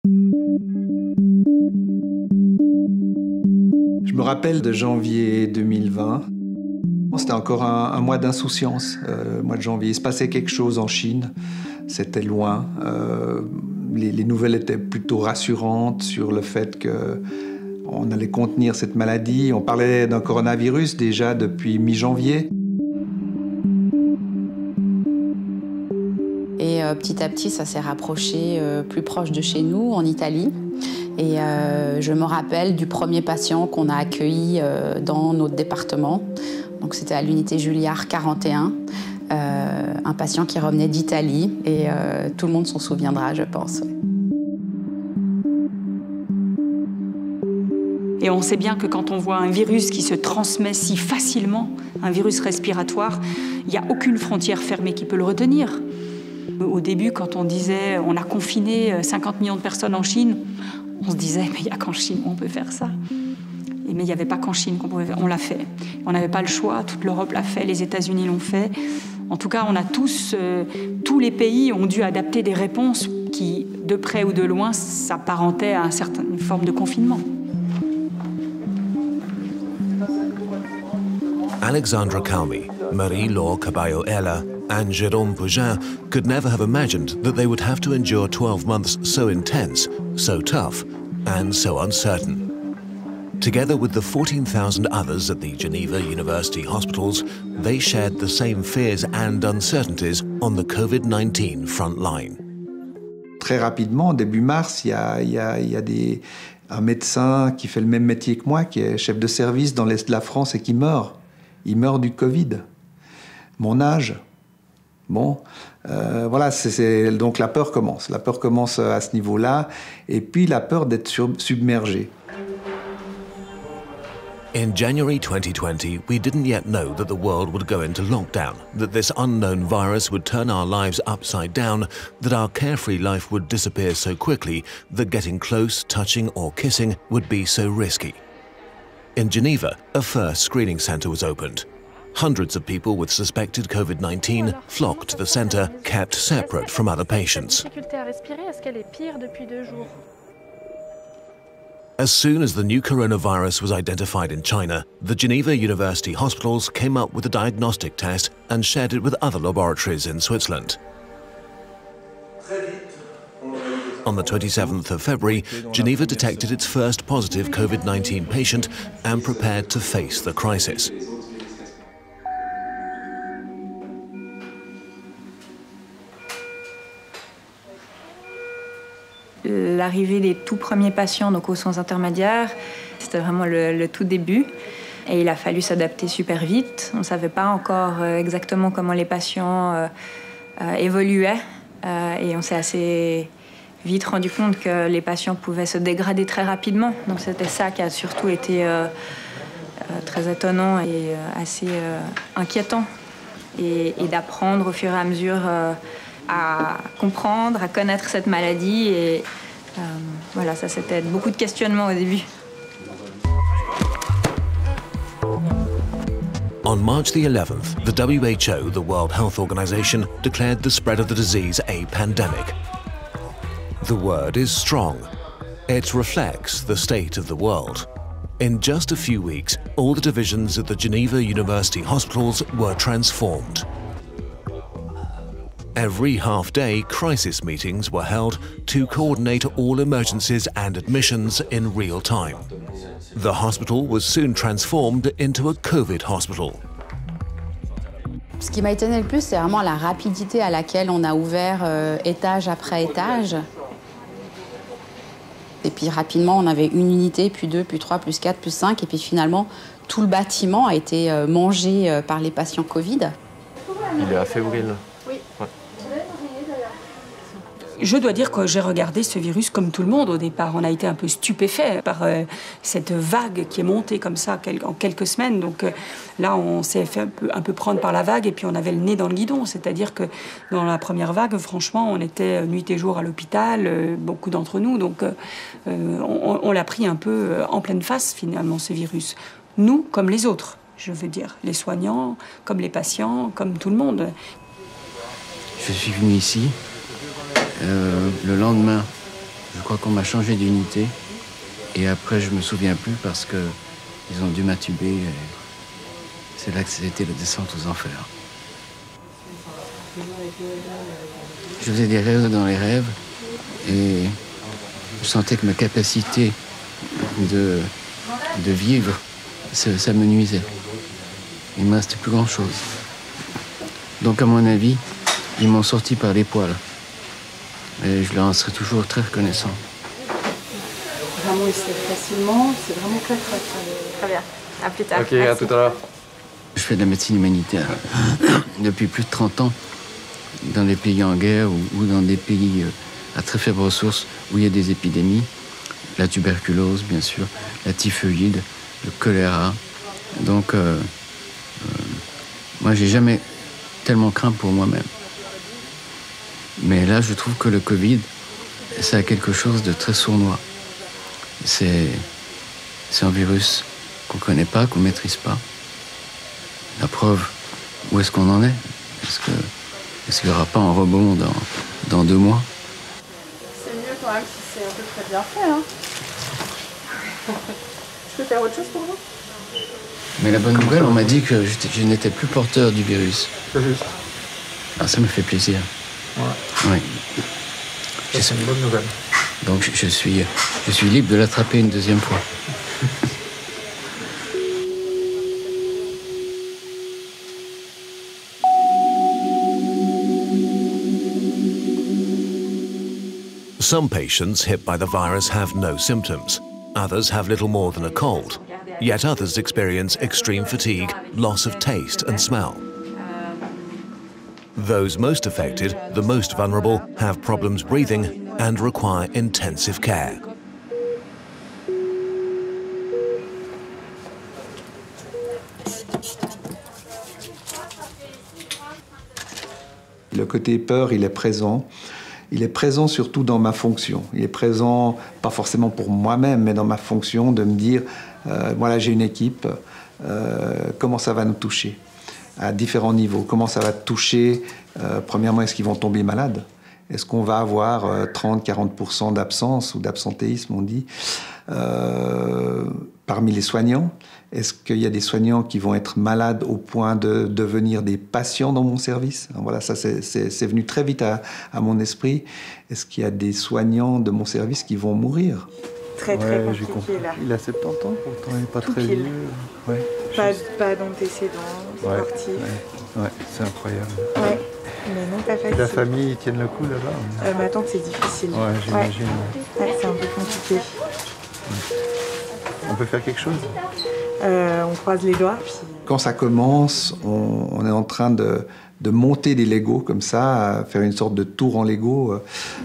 Je me rappelle de janvier 2020. C'était encore un mois d'insouciance, le mois de janvier. Il se passait quelque chose en Chine, c'était loin. Les nouvelles étaient plutôt rassurantes sur le fait qu'on allait contenir cette maladie. On parlait d'un coronavirus déjà depuis mi-janvier. Et petit à petit, ça s'est rapproché plus proche de chez nous, en Italie. Et je me rappelle du premier patient qu'on a accueilli dans notre département. Donc c'était à l'unité Julliard 41, un patient qui revenait d'Italie. Et tout le monde s'en souviendra, je pense. Et on sait bien que quand on voit un virus qui se transmet si facilement, un virus respiratoire, il n'y a aucune frontière fermée qui peut le retenir. Au début, quand on disait on a confiné 50 millions de personnes en Chine, on se disait mais il n'y a qu'en Chine on peut faire ça. Mais il n'y avait pas qu'en Chine qu'on pouvait faire. On l'a fait. On n'avait pas le choix, toute l'Europe l'a fait, les États-Unis l'ont fait. En tout cas, on a tous les pays ont dû adapter des réponses qui, de près ou de loin, s'apparentaient à une forme de confinement. Alexandra Calmi, Marie-Laure Caballo-Ella and Jérôme Pougin could never have imagined that they would have to endure 12 months so intense, so tough, and so uncertain. Together with the 14,000 others at the Geneva University hospitals, they shared the same fears and uncertainties on the COVID-19 front line. Très rapidement, début mars, il y a un médecin qui fait le même métier que moi, qui est chef de service dans l'Est de la France et qui meurt. Il meurt du Covid. Mon âge. Bon, voilà, donc la peur commence. La peur commence à ce niveau-là. Et puis la peur d'être submergé. In January 2020, we didn't yet know that the world would go into lockdown, that this unknown virus would turn our lives upside down, that our carefree life would disappear so quickly that getting close, touching or kissing would be so risky. In Geneva, a first screening centre was opened. Hundreds of people with suspected COVID-19 flocked to the centre, kept separate from other patients. As soon as the new coronavirus was identified in China, the Geneva University hospitals came up with a diagnostic test and shared it with other laboratories in Switzerland. On the 27th of February, Geneva detected its first positive COVID-19 patient and prepared to face the crisis. L'arrivée des tout premiers patients donc aux soins intermédiaires, c'était vraiment le tout début. Et il a fallu s'adapter super vite. On ne savait pas encore exactement comment les patients évoluaient. Et on s'est assez vite rendu compte que les patients pouvaient se dégrader très rapidement. Donc c'était ça qui a surtout été très étonnant et assez inquiétant. Et d'apprendre au fur et à mesure à comprendre, à connaître cette maladie. Et voilà, ça c'était beaucoup de questionnements au début. On March the 11th, the WHO, the World Health Organization, declared the spread of the disease a pandemic. The word is strong. It reflects the state of the world. In just a few weeks, all the divisions at the Geneva University hospitals were transformed. Every half-day, crisis meetings were held to coordinate all emergencies and admissions in real time. The hospital was soon transformed into a COVID hospital. Ce qui m'a étonné le plus, c'est vraiment la rapidité à laquelle on a ouvert étage après étage. Et puis rapidement, on avait une unité, puis 2, puis 3, plus 4, plus 5. Et puis finalement, tout le bâtiment a été mangé par les patients Covid. Il est à fébrile. Oui. Ouais. Je dois dire que j'ai regardé ce virus comme tout le monde au départ. On a été un peu stupéfait par cette vague qui est montée comme ça en quelques semaines. Donc là, on s'est fait un peu prendre par la vague et puis on avait le nez dans le guidon. C'est-à-dire que dans la première vague, franchement, on était nuit et jour à l'hôpital, beaucoup d'entre nous. Donc on l'a pris un peu en pleine face, finalement, ce virus. Nous, comme les autres, je veux dire. Les soignants, comme les patients, comme tout le monde. Je suis venu ici le lendemain Je crois qu'on m'a changé d'unité. Et après, je me souviens plus parce qu'ils ont dû m'intuber. C'est là que c'était la descente aux enfers. Je faisais des rêves dans les rêves et je sentais que ma capacité de vivre, ça me nuisait. Il ne me restait plus grand-chose. Donc, à mon avis, ils m'ont sorti par les poils. Et je leur en serai toujours très reconnaissant. Vraiment, il se lève facilement, c'est vraiment très. Très bien. À plus tard. Ok, merci. À tout à l'heure. Je fais de la médecine humanitaire depuis plus de 30 ans dans des pays en guerre ou dans des pays à très faibles ressources où il y a des épidémies. La tuberculose, bien sûr, la typhoïde, le choléra. Donc, moi, j'ai jamais tellement craint pour moi-même. Mais là, je trouve que le Covid, ça a quelque chose de très sournois. C'est un virus qu'on ne connaît pas, qu'on ne maîtrise pas. La preuve, où est-ce qu'on en est? Est-ce qu'il n'y aura pas un rebond dans 2 mois? C'est mieux quand même si c'est un peu très bien fait. Hein. Je peux faire autre chose pour vous? Mais la bonne nouvelle, on m'a dit que je n'étais plus porteur du virus. C'est juste. Ah, ça me fait plaisir. Ouais. Oui. C'est une bonne nouvelle. Donc je suis libre de l'attraper une 2e fois. Some patients hit by the virus have no symptoms. Others have little more than a cold. Yet others experience extreme fatigue, loss of taste and smell. Those most affected, the most vulnerable, have problems breathing and require intensive care. Le côté peur, il est présent. Il est présent surtout dans ma fonction. Il est présent, pas forcément pour moi-même, mais dans ma fonction de me dire, voilà, j'ai une équipe, comment ça va nous toucher à différents niveaux? Comment ça va toucher, premièrement, est-ce qu'ils vont tomber malades? Est-ce qu'on va avoir 30-40% d'absence ou d'absentéisme, on dit, parmi les soignants? Est-ce qu'il y a des soignants qui vont être malades au point de devenir des patients dans mon service? Voilà, ça c'est venu très vite à mon esprit. Est-ce qu'il y a des soignants de mon service qui vont mourir? Très compliqué là. Il a 70 ans, pourtant il n'est pas Tout très pile. vieux. Ouais. Pas d'antécédents sportifs. Ouais, c'est incroyable. Ouais. Mais non, pas facile. La famille, ils tiennent le coup là-bas? Ma tante, c'est difficile. Ouais, j'imagine. Ouais, c'est un peu compliqué. On peut faire quelque chose? On croise les doigts. Puis... Quand ça commence, on est en train de monter des Legos comme ça, à faire une sorte de tour en Lego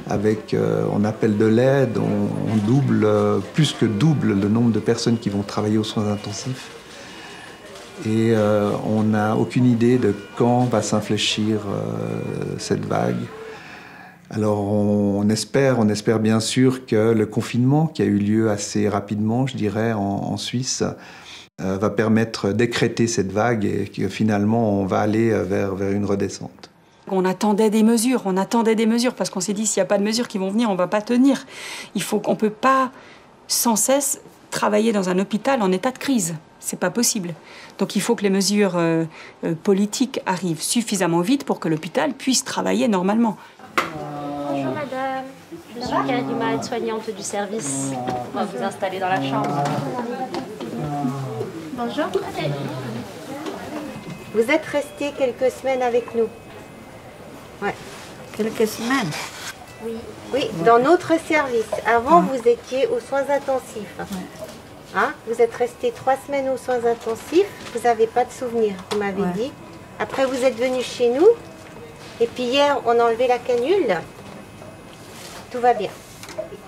avec, on appelle de l'aide, on double, plus que double le nombre de personnes qui vont travailler aux soins intensifs. Et on n'a aucune idée de quand va s'infléchir cette vague. Alors on espère bien sûr que le confinement qui a eu lieu assez rapidement, je dirais, en Suisse, va permettre d'écrêter cette vague et que finalement on va aller vers une redescente. On attendait des mesures parce qu'on s'est dit s'il n'y a pas de mesures qui vont venir, on ne va pas tenir. On ne peut pas sans cesse travailler dans un hôpital en état de crise. C'est pas possible. Donc il faut que les mesures politiques arrivent suffisamment vite pour que l'hôpital puisse travailler normalement. Bonjour madame, je suis Karima, aide-soignante du service. On va vous installer dans la chambre. Bonjour. Vous êtes resté quelques semaines avec nous. Ouais. Quelques semaines? Oui. Oui, dans notre service. Avant, vous étiez aux soins intensifs. Hein? Vous êtes resté 3 semaines aux soins intensifs. Vous n'avez pas de souvenirs, vous m'avez dit. Après, vous êtes venu chez nous. Et puis hier, on a enlevé la canule. Tout va bien.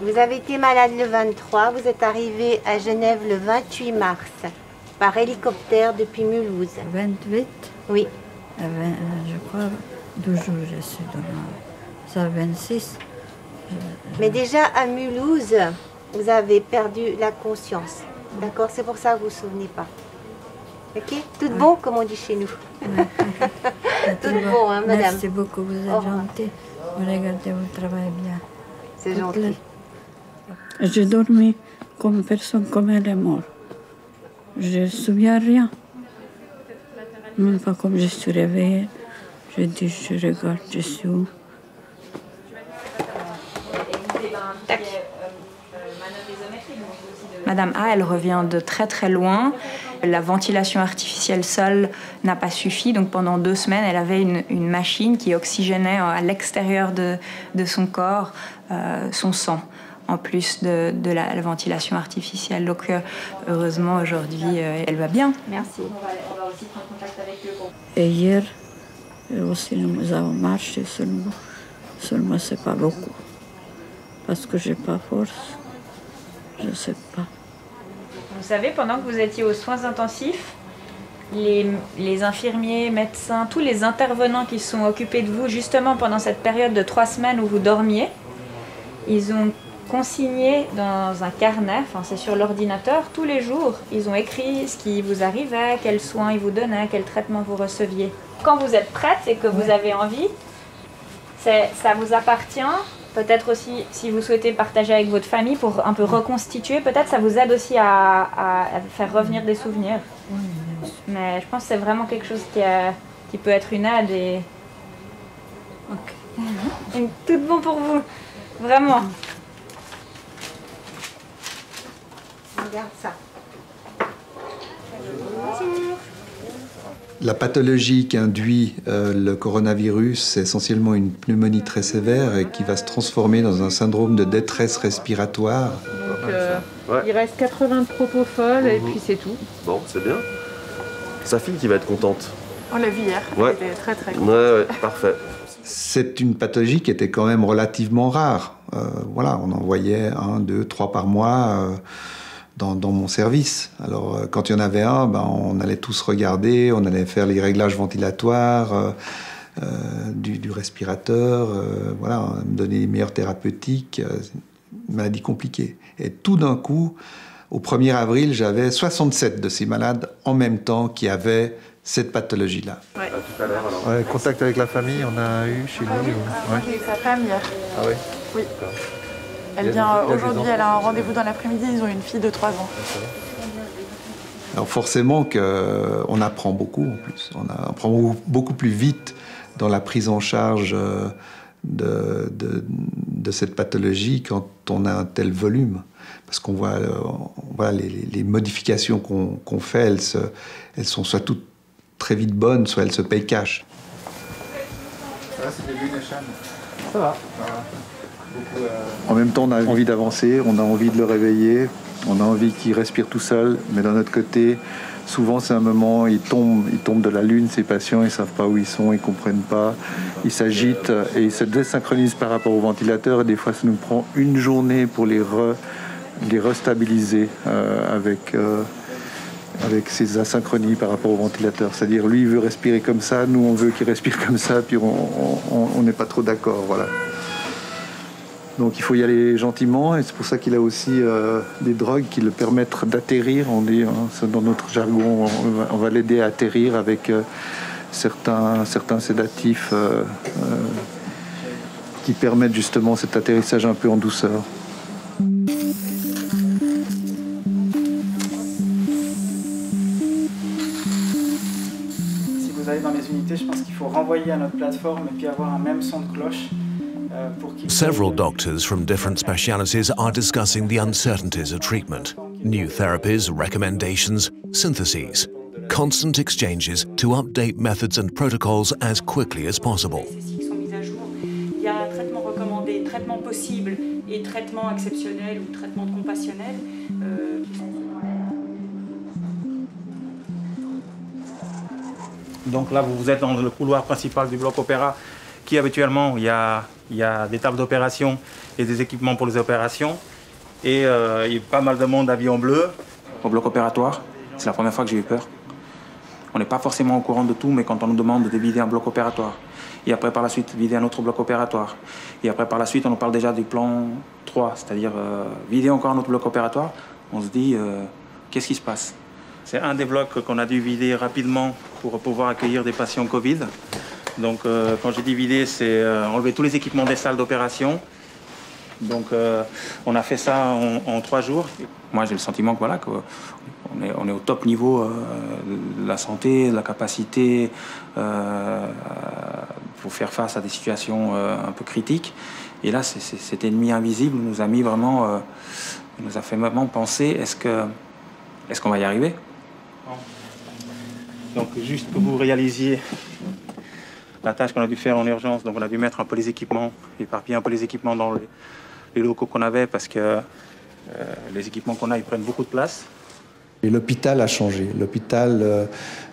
Vous avez été malade le 23. Vous êtes arrivé à Genève le 28 mars. Par hélicoptère depuis Mulhouse. 28? Oui. Je crois 12 jours je suis dans ça, 26. Mais déjà à Mulhouse, vous avez perdu la conscience. D'accord? C'est pour ça que vous ne vous souvenez pas. Ok? Tout bon, comme on dit chez nous. Tout bon, hein, madame? Merci beaucoup, vous êtes gentille. Vous regardez, vous travaillez bien. C'est gentil. J'ai dormi comme personne, comme elle est morte. Je ne me souviens rien. Même pas comme je suis réveillée. Je dis, je regarde, je suis où. Madame A, elle revient de très très loin. La ventilation artificielle seule n'a pas suffi. Donc pendant 2 semaines, elle avait une machine qui oxygénait à l'extérieur de son corps son sang, en plus de la ventilation artificielle. Donc heureusement, aujourd'hui, elle va bien. Merci. On va aussi prendre contact avec eux. Et hier, aussi, nous avons marché seulement. Seulement, c'est pas beaucoup. Parce que j'ai pas force. Je sais pas. Vous savez, pendant que vous étiez aux soins intensifs, les infirmiers, médecins, tous les intervenants qui se sont occupés de vous, justement pendant cette période de 3 semaines où vous dormiez, ils ont consigné dans un carnet, enfin c'est sur l'ordinateur, tous les jours, ils ont écrit ce qui vous arrivait, quels soins ils vous donnaient, quel traitement vous receviez. Quand vous êtes prête et que vous avez envie, ça vous appartient. Peut-être aussi, si vous souhaitez partager avec votre famille pour un peu reconstituer, peut-être ça vous aide aussi à faire revenir des souvenirs. Mais je pense que c'est vraiment quelque chose qui peut être une aide et tout bon pour vous, vraiment. Regarde ça. La pathologie qu'induit le coronavirus, c'est essentiellement une pneumonie très sévère et qui va se transformer dans un syndrome de détresse respiratoire. Donc, il reste 80 de propofol et puis c'est tout. Bon, c'est bien. Sa fille qui va être contente. On l'a vu hier, elle était très très contente. Ouais, parfait. C'est une pathologie qui était quand même relativement rare. Voilà, on en voyait 1, 2, 3 par mois. Dans mon service. Alors, quand il y en avait un, on allait tous regarder, on allait faire les réglages ventilatoires du respirateur, voilà, me donner les meilleures thérapeutiques. Une maladie compliquée. Et tout d'un coup, au 1er avril, j'avais 67 de ces malades en même temps qui avaient cette pathologie-là. Ouais. À tout à l'heure, alors. Contact avec la famille, on a eu chez nous. Oui, sa femme hier. Ah oui. Oui. Elle vient aujourd'hui, elle a un rendez-vous dans l'après-midi, ils ont une fille de 3 ans. Alors forcément qu'on apprend beaucoup en plus. On apprend beaucoup plus vite dans la prise en charge de cette pathologie quand on a un tel volume. Parce qu'on voit les modifications qu'on fait, elles sont soit toutes très vite bonnes, soit elles se payent cash. Ça va, c'est le début, Neshan. Ça va. En même temps, on a envie d'avancer, on a envie de le réveiller, on a envie qu'il respire tout seul, mais d'un autre côté, souvent c'est un moment, ils tombent de la lune, ces patients, ils ne savent pas où ils sont, ils ne comprennent pas, ils s'agitent et ils se désynchronisent par rapport au ventilateur, et des fois ça nous prend une journée pour les restabiliser avec ces asynchronies par rapport au ventilateur. C'est-à-dire, lui, il veut respirer comme ça, nous, on veut qu'il respire comme ça, puis on n'est pas trop d'accord, voilà. Donc il faut y aller gentiment et c'est pour ça qu'il a aussi des drogues qui le permettent d'atterrir. On dit, dans notre jargon, on va l'aider à atterrir avec certains sédatifs qui permettent justement cet atterrissage un peu en douceur. Si vous allez dans les unités, je pense qu'il faut renvoyer à notre plateforme et puis avoir un même son de cloche. Several doctors from different specialities are discussing the uncertainties of treatment, new therapies, recommendations, syntheses, constant exchanges to update methods and protocols as quickly as possible. Il y a un traitement recommandé, traitement possible et traitement exceptionnel ou traitement compassionnel. Donc là, vous êtes dans le couloir principal du bloc opéra qui habituellement, il y a des tables d'opération et des équipements pour les opérations. Et il y a pas mal de monde habillé en bleu. Au bloc opératoire, c'est la première fois que j'ai eu peur. On n'est pas forcément au courant de tout, mais quand on nous demande de vider un bloc opératoire, et après par la suite vider un autre bloc opératoire, et après par la suite on nous parle déjà du plan 3, c'est-à-dire vider encore un autre bloc opératoire, on se dit qu'est-ce qui se passe? C'est un des blocs qu'on a dû vider rapidement pour pouvoir accueillir des patients Covid. Donc quand j'ai dit vider, c'est enlever tous les équipements des salles d'opération Donc on a fait ça en 3 jours. Moi j'ai le sentiment que voilà, on est au top niveau de la santé, de la capacité pour faire face à des situations un peu critiques. Et là, cet ennemi invisible nous a mis vraiment, nous a fait vraiment penser, est-ce qu'on va y arriver? Donc juste pour que vous réalisiez la tâche qu'on a dû faire en urgence, donc on a dû mettre un peu les équipements, éparpiller un peu les équipements dans les locaux qu'on avait parce que les équipements qu'on a, ils prennent beaucoup de place. Et l'hôpital a changé. L'hôpital,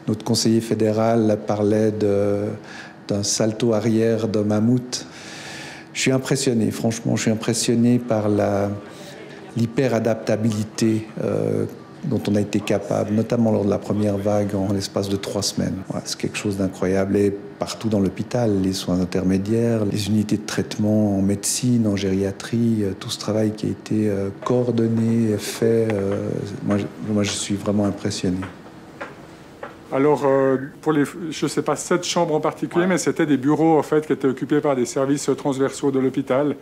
notre conseiller fédéral parlait d'un salto arrière, d'un mammouth. Je suis impressionné, franchement, je suis impressionné par l'hyper-adaptabilité dont on a été capable, notamment lors de la première vague en l'espace de 3 semaines. Ouais, c'est quelque chose d'incroyable. Et partout dans l'hôpital, les soins intermédiaires, les unités de traitement en médecine, en gériatrie, tout ce travail qui a été coordonné, fait, moi je suis vraiment impressionné. Alors, pour les, je ne sais pas, 7 chambres en particulier, mais c'était des bureaux en fait, qui étaient occupés par des services transversaux de l'hôpital.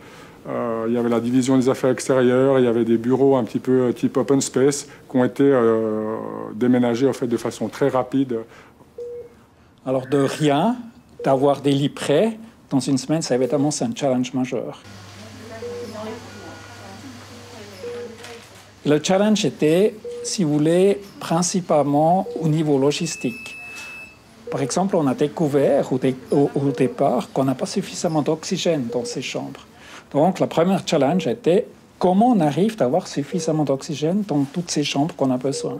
Il y avait la division des affaires extérieures, il y avait des bureaux un petit peu type open space qui ont été déménagés en fait, de façon très rapide. Alors, de rien, d'avoir des lits prêts dans une semaine, ça évidemment, c'est un challenge majeur. Le challenge était, si vous voulez, principalement au niveau logistique. Par exemple, on a découvert au départ qu'on n'a pas suffisamment d'oxygène dans ces chambres. Donc, la première challenge était comment on arrive à avoir suffisamment d'oxygène dans toutes ces chambres qu'on a besoin.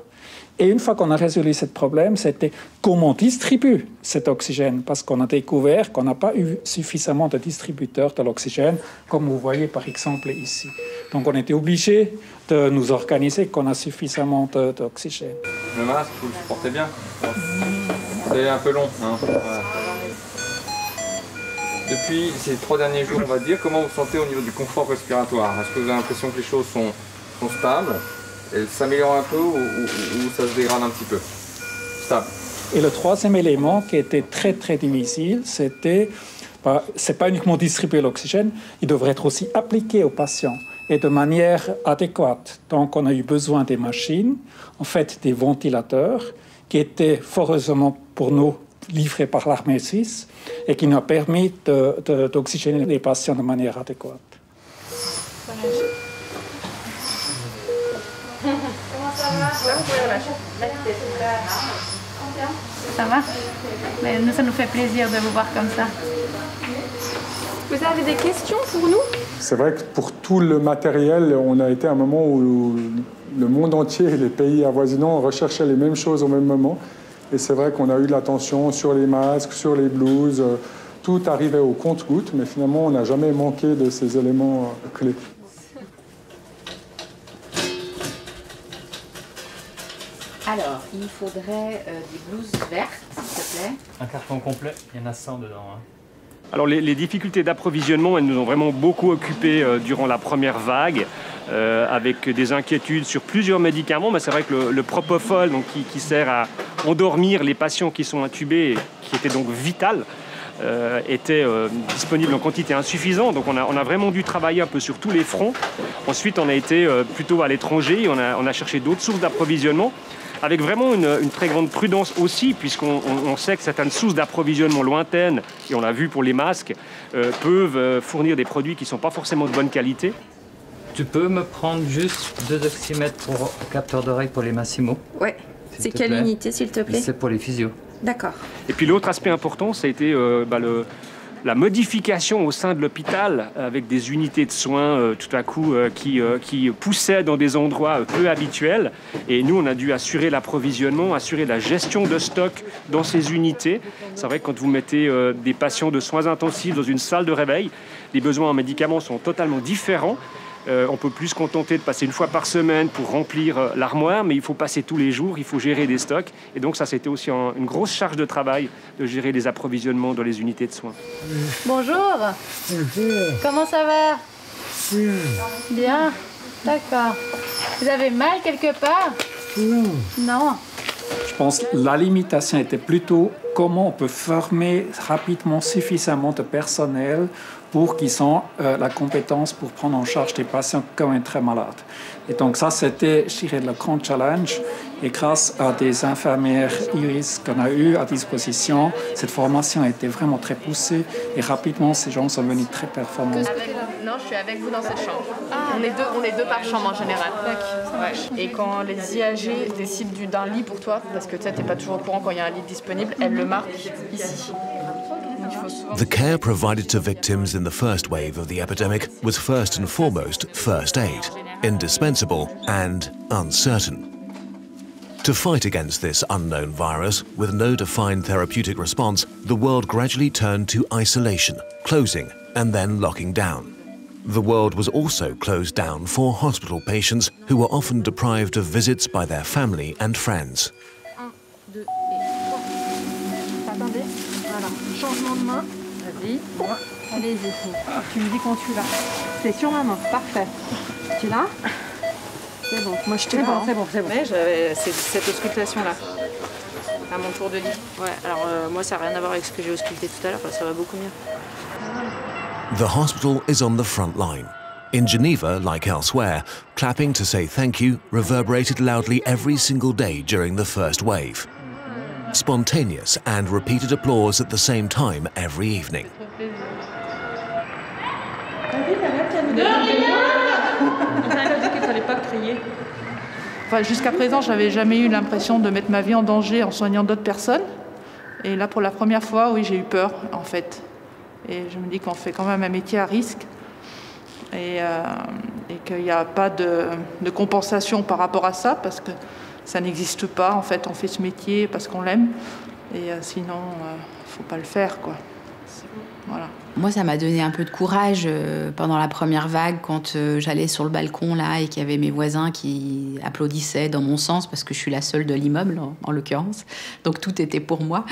Et une fois qu'on a résolu ce problème, c'était comment on distribue cet oxygène, parce qu'on a découvert qu'on n'a pas eu suffisamment de distributeurs de l'oxygène, comme vous voyez par exemple ici. Donc on était obligé de nous organiser qu'on a suffisamment d'oxygène. Le masque, vous le supportez bien? C'est un peu long. Hein. Voilà. Depuis ces 3 derniers jours, on va dire, comment vous vous sentez au niveau du confort respiratoire? Est-ce que vous avez l'impression que les choses sont stables? Elles s'améliorent un peu ou ça se dégrade un petit peu? Stable. Et le troisième élément qui était très très difficile, c'était, c'est pas uniquement distribuer l'oxygène, il devrait être aussi appliqué aux patients et de manière adéquate. Donc on a eu besoin des machines, en fait des ventilateurs, qui étaient fort heureusement pour nous livrés par l'armée suisse et qui nous a permis d'oxygéner les patients de manière adéquate. Ça va? Mais nous, ça nous fait plaisir de vous voir comme ça. Vous avez des questions pour nous? C'est vrai que pour tout le matériel, on a été à un moment où le monde entier et les pays avoisinants recherchaient les mêmes choses au même moment. Et c'est vrai qu'on a eu de l'attention sur les masques, sur les blouses. Tout arrivait au compte-gouttes, mais finalement, on n'a jamais manqué de ces éléments clés. Alors, il faudrait des blouses vertes, s'il te plaît. Un carton complet, il y en a 100 dedans. Hein. Alors les difficultés d'approvisionnement, elles nous ont vraiment beaucoup occupés durant la première vague, avec des inquiétudes sur plusieurs médicaments. Mais c'est vrai que le propofol, donc, qui sert à endormir les patients qui sont intubés, qui était donc vital, était disponible en quantité insuffisante. Donc on a vraiment dû travailler un peu sur tous les fronts. Ensuite, on a été plutôt à l'étranger, on a cherché d'autres sources d'approvisionnement, avec vraiment une très grande prudence aussi, puisqu'on sait que certaines sources d'approvisionnement lointaines, et on l'a vu pour les masques, peuvent fournir des produits qui ne sont pas forcément de bonne qualité. Tu peux me prendre juste 2 oxymètres pour capteur d'oreille pour les Massimo? Ouais. C'est quelle unité, s'il te plaît? C'est pour les physios. D'accord. Et puis l'autre aspect important, ça a été la modification au sein de l'hôpital avec des unités de soins tout à coup qui poussaient dans des endroits peu habituels. Et nous, on a dû assurer l'approvisionnement, assurer la gestion de stock dans ces unités. C'est vrai que quand vous mettez des patients de soins intensifs dans une salle de réveil, les besoins en médicaments sont totalement différents. On peut plus se contenter de passer une fois par semaine pour remplir l'armoire, mais il faut passer tous les jours, il faut gérer des stocks. Et donc ça, c'était aussi une grosse charge de travail de gérer les approvisionnements dans les unités de soins. Bonjour. Comment ça va? Bien. D'accord. Vous avez mal quelque part? Non. Je pense que la limitation était plutôt comment on peut former rapidement suffisamment de personnel pour qu'ils aient la compétence pour prendre en charge des patients quand même très malades. Et donc ça, c'était, je dirais, le grand challenge. Et grâce à des infirmières Iris qu'on a eu à disposition, cette formation a été vraiment très poussée et rapidement, ces gens sont venus très performants. Non, je suis avec vous dans cette chambre. On est deux par chambre en général. Ouais. Et quand les IAG décident d'un lit pour toi, parce que tu n'es pas toujours au courant quand il y a un lit disponible, elles le marquent ici. The care provided to victims in the first wave of the epidemic was first and foremost first aid, indispensable and uncertain. To fight against this unknown virus, with no defined therapeutic response, the world gradually turned to isolation, closing and then locking down. The world was also closed down for hospital patients who were often deprived of visits by their family and friends. 1, 2 et 3. Attendez, voilà, changement de main. Vas-y, allez-y. Tu me dis quand tu l'as. C'est sur ma main, parfait. Tu l'as? C'est bon. Moi je te vois. C'est bon. Mais j'avais cette auscultation-là. À mon tour de lit. Ouais, alors moi ça n'a rien à voir avec ce que j'ai ausculté tout à l'heure, ça va beaucoup mieux. The hospital is on the front line. In Geneva, like elsewhere, clapping to say thank you reverberated loudly every single day during the first wave. Spontaneous and repeated applause at the same time every evening. Enfin, jusqu'à présent, j'avais jamais eu l'impression de mettre ma vie en danger en soignant d'autres personnes. Et là, pour la première fois, oui, j'ai eu peur, en fait. Et je me dis qu'on fait quand même un métier à risque et qu'il n'y a pas de compensation par rapport à ça, parce que ça n'existe pas. En fait, on fait ce métier parce qu'on l'aime et sinon, il ne faut pas le faire, quoi. Voilà. Moi, ça m'a donné un peu de courage pendant la première vague, quand j'allais sur le balcon là et qu'il y avait mes voisins qui applaudissaient dans mon sens, parce que je suis la seule de l'immeuble, en l'occurrence. Donc tout était pour moi.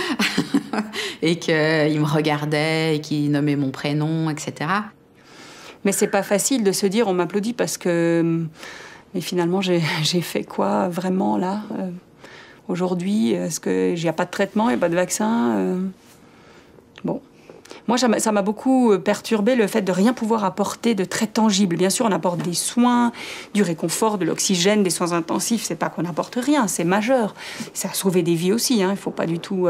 Et qu'ils me regardaient et qu'ils nommaient mon prénom, etc. Mais c'est pas facile de se dire on m'applaudit parce que... Mais finalement, j'ai fait quoi vraiment là aujourd'hui? Est-ce qu'il n'y a pas de traitement, il n'y a pas de vaccin? Bon. Moi, ça m'a beaucoup perturbé le fait de rien pouvoir apporter de très tangible. Bien sûr, on apporte des soins, du réconfort, de l'oxygène, des soins intensifs. C'est pas qu'on n'apporte rien, c'est majeur. Ça a sauvé des vies aussi, hein, il faut pas du tout...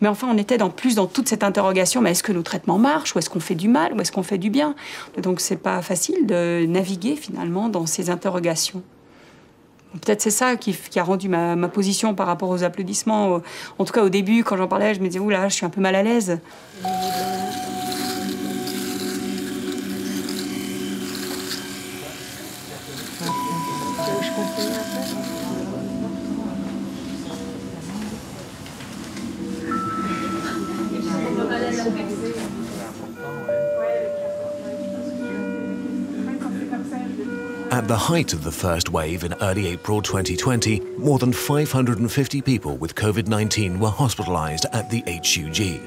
Mais enfin, on était dans toute cette interrogation. Mais est-ce que nos traitements marchent? Ou est-ce qu'on fait du mal? Ou est-ce qu'on fait du bien? Donc, c'est pas facile de naviguer, finalement, dans ces interrogations. Peut-être c'est ça qui a rendu ma position par rapport aux applaudissements. En tout cas, au début, quand j'en parlais, je me disais « Oula, je suis un peu mal à l'aise ». At the height of the first wave in early April 2020, more than 550 people with COVID-19 were hospitalized at the HUG.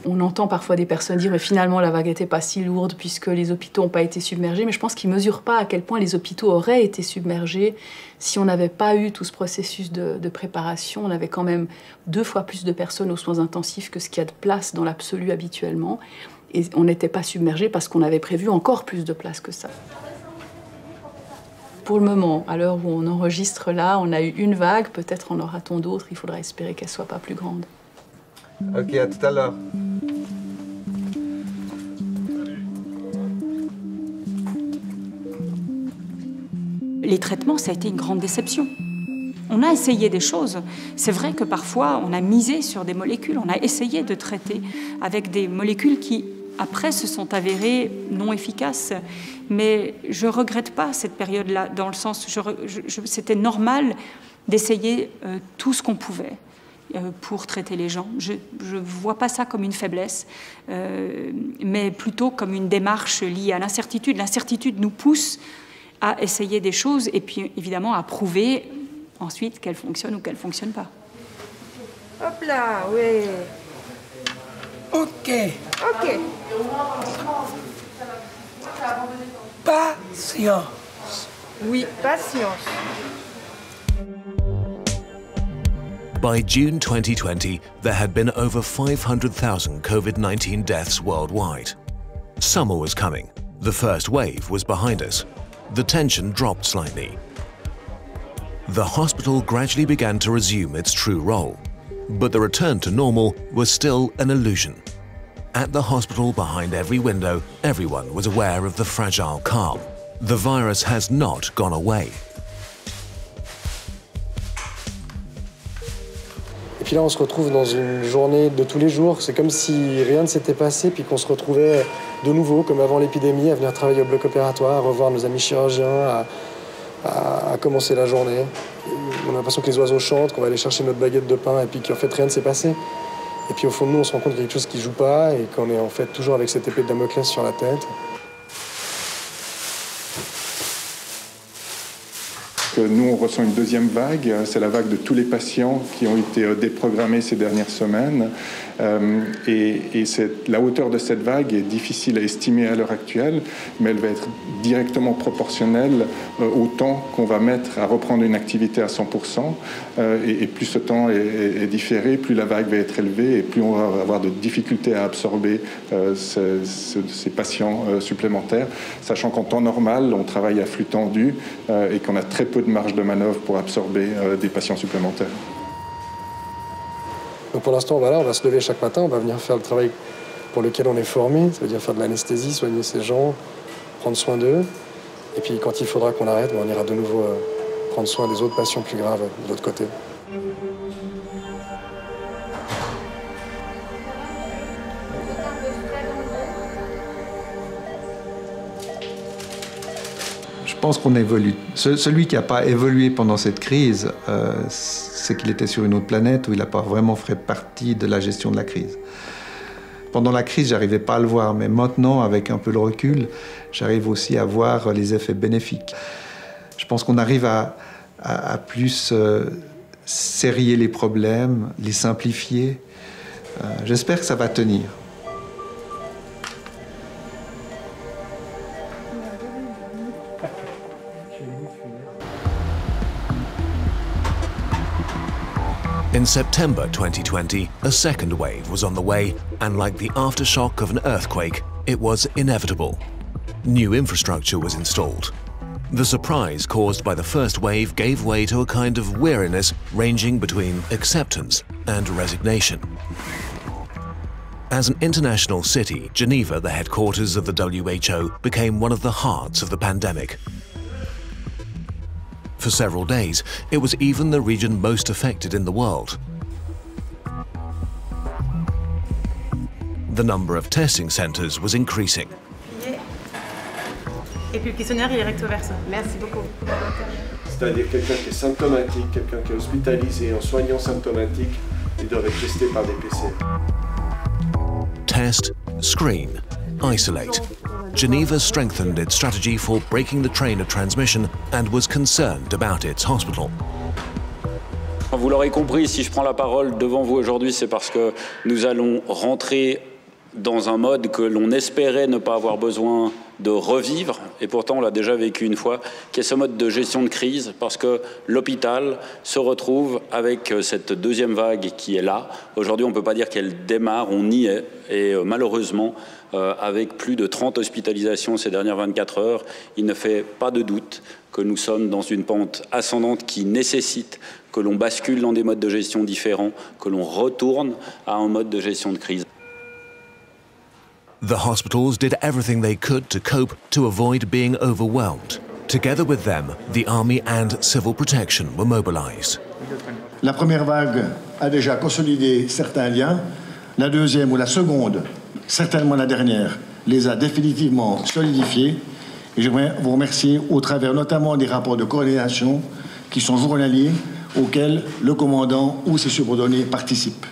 On entend parfois des personnes dire « mais finalement la vague n'était pas si lourde puisque les hôpitaux n'ont pas été submergés », mais je pense qu'ils ne mesurent pas à quel point les hôpitaux auraient été submergés si on n'avait pas eu tout ce processus de préparation. On avait quand même 2 fois plus de personnes aux soins intensifs que ce qu'il y a de place dans l'absolu habituellement, et on n'était pas submergés parce qu'on avait prévu encore plus de place que ça. Pour le moment, à l'heure où on enregistre là, on a eu une vague, peut-être en aura-t-on d'autres, il faudra espérer qu'elle ne soit pas plus grande. Ok, à tout à l'heure. Les traitements, ça a été une grande déception. On a essayé des choses. C'est vrai que parfois, on a misé sur des molécules. On a essayé de traiter avec des molécules qui, après, se sont avérées non efficaces. Mais je ne regrette pas cette période-là, dans le sens où c'était normal d'essayer tout ce qu'on pouvait pour traiter les gens. Je ne vois pas ça comme une faiblesse, mais plutôt comme une démarche liée à l'incertitude. L'incertitude nous pousse à essayer des choses et puis évidemment à prouver ensuite qu'elles fonctionnent ou qu'elles ne fonctionnent pas. Hop là, oui. Ok. Ok. Patience. Oui, patience. By June 2020, there had been over 500,000 COVID-19 deaths worldwide. Summer was coming. The first wave was behind us. The tension dropped slightly. The hospital gradually began to resume its true role, but the return to normal was still an illusion. At the hospital, behind every window, everyone was aware of the fragile calm. The virus has not gone away. Et puis là, on se retrouve dans une journée de tous les jours. C'est comme si rien ne s'était passé, puis qu'on se retrouvait de nouveau, comme avant l'épidémie, à venir travailler au bloc opératoire, à revoir nos amis chirurgiens, à commencer la journée. On a l'impression que les oiseaux chantent, qu'on va aller chercher notre baguette de pain, et puis qu'en fait, rien ne s'est passé. Et puis au fond de nous, on se rend compte qu'il y a quelque chose qui ne joue pas, et qu'on est en fait toujours avec cette épée de Damoclès sur la tête. Nous, on ressent une deuxième vague. C'est la vague de tous les patients qui ont été déprogrammés ces dernières semaines. Et la hauteur de cette vague est difficile à estimer à l'heure actuelle, mais elle va être directement proportionnelle au temps qu'on va mettre à reprendre une activité à 100%. Et plus ce temps est différé, plus la vague va être élevée et plus on va avoir de difficultés à absorber ces patients supplémentaires, sachant qu'en temps normal, on travaille à flux tendu et qu'on a très peu de marge de manœuvre pour absorber des patients supplémentaires. Donc pour l'instant, voilà, on va se lever chaque matin, on va venir faire le travail pour lequel on est formé, ça veut dire faire de l'anesthésie, soigner ces gens, prendre soin d'eux. Et puis quand il faudra qu'on arrête, on ira de nouveau prendre soin des autres patients plus graves de l'autre côté. Je pense qu'on évolue. Celui qui n'a pas évolué pendant cette crise, c'est qu'il était sur une autre planète où il n'a pas vraiment fait partie de la gestion de la crise. Pendant la crise, j'arrivais pas à le voir, mais maintenant, avec un peu le recul, j'arrive aussi à voir les effets bénéfiques. Je pense qu'on arrive à plus serrer les problèmes, les simplifier. J'espère que ça va tenir. In September 2020, a second wave was on the way, and like the aftershock of an earthquake, it was inevitable. New infrastructure was installed. The surprise caused by the first wave gave way to a kind of weariness ranging between acceptance and resignation. As an international city, Geneva, the headquarters of the WHO, became one of the hearts of the pandemic. For several days, it was even the region most affected in the world. The number of testing centers was increasing. Et puis le questionnaire, il est recto verso. Merci beaucoup. C'est-à-dire quelqu'un qui est symptomatique, quelqu'un qui est hospitalisé en soignant symptomatique, il doit être testé par des PCR. Test, screen, isolate. Geneva strengthened its strategy for breaking the train of transmission and was concerned about its hospital. Vous l'aurez compris, si je prends la parole devant vous aujourd'hui, c'est parce que nous allons rentrer dans un mode que l'on espérait ne pas avoir besoin de revivre, et pourtant on l'a déjà vécu une fois, qui est ce mode de gestion de crise, parce que l'hôpital se retrouve avec cette deuxième vague qui est là. Aujourd'hui, on ne peut pas dire qu'elle démarre, on y est, et malheureusement, avec plus de 30 hospitalisations ces dernières 24 heures, il ne fait pas de doute que nous sommes dans une pente ascendante qui nécessite que l'on bascule dans des modes de gestion différents, que l'on retourne à un mode de gestion de crise. The hospitals did everything they could to cope to avoid being overwhelmed. Together with them, the army and civil protection were mobilized. La première vague a déjà consolidé certains liens. La deuxième ou la seconde, certainement la dernière, les a définitivement solidifiés. Et j'aimerais vous remercier au travers notamment des rapports de coordination qui sont journaliers auxquels le commandant ou ses subordonnés participent.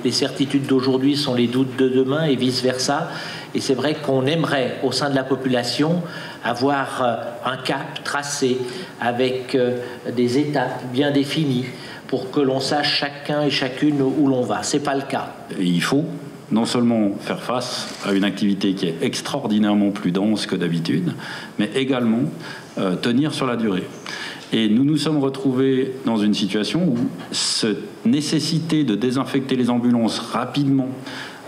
Les certitudes d'aujourd'hui sont les doutes de demain et vice-versa. Et c'est vrai qu'on aimerait, au sein de la population, avoir un cap tracé avec des étapes bien définies pour que l'on sache chacun et chacune où l'on va. Ce n'est pas le cas. Et il faut non seulement faire face à une activité qui est extraordinairement plus dense que d'habitude, mais également tenir sur la durée. Et nous nous sommes retrouvés dans une situation où cette nécessité de désinfecter les ambulances rapidement,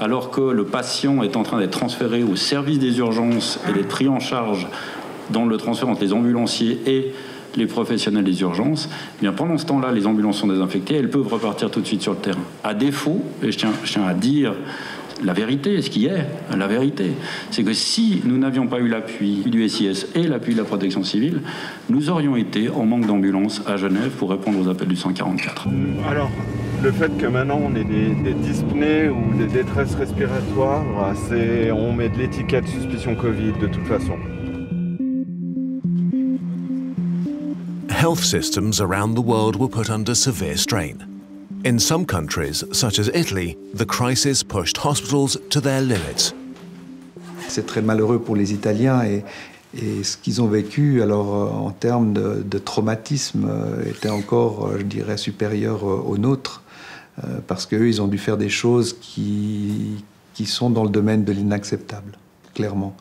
alors que le patient est en train d'être transféré au service des urgences et d'être pris en charge dans le transfert entre les ambulanciers et les professionnels des urgences, eh bien pendant ce temps-là, les ambulances sont désinfectées, elles peuvent repartir tout de suite sur le terrain. À défaut, et je tiens à dire la vérité, ce qui est la vérité, c'est que si nous n'avions pas eu l'appui du SIS et l'appui de la protection civile, nous aurions été en manque d'ambulances à Genève pour répondre aux appels du 144. Alors, le fait que maintenant on ait des dyspnées ou des détresses respiratoires, on met de l'étiquette suspicion Covid de toute façon. Health systems around the world were put under severe strain. In some countries, such as Italy, the crisis pushed hospitals to their limits. C'est très malheureux pour les Italiens et ce qu'ils ont vécu, alors en termes de traumatisme, était encore, je dirais, supérieur aux nôtres, parce qu'eux, ils ont dû faire des choses qui sont dans le domaine de l'inacceptable, clairement.